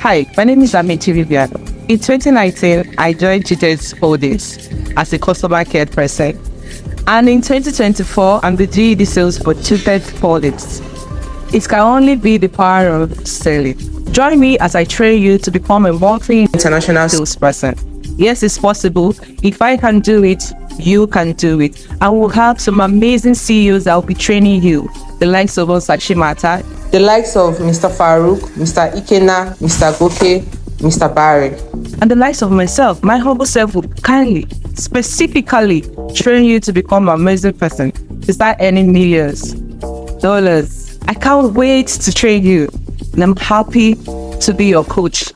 Hi, my name is Amaechi Vivian. In 2019, I joined GEDSALES as a customer care person. And in 2024, I'm the GEDSALES for tutored audits. It can only be the power of selling. Join me as I train you to become a multi-international salesperson. Yes, it's possible. If I can do it, you can do it. I will have some amazing CEOs that will be training you. The likes of Shimata, the likes of Mr. Farouk, Mr. Ikena, Mr. Goke, Mr. Barry, and the likes of myself. My humble self will kindly, specifically train you to become an amazing person, to start earning millions, dollars. I can't wait to train you, and I'm happy to be your coach.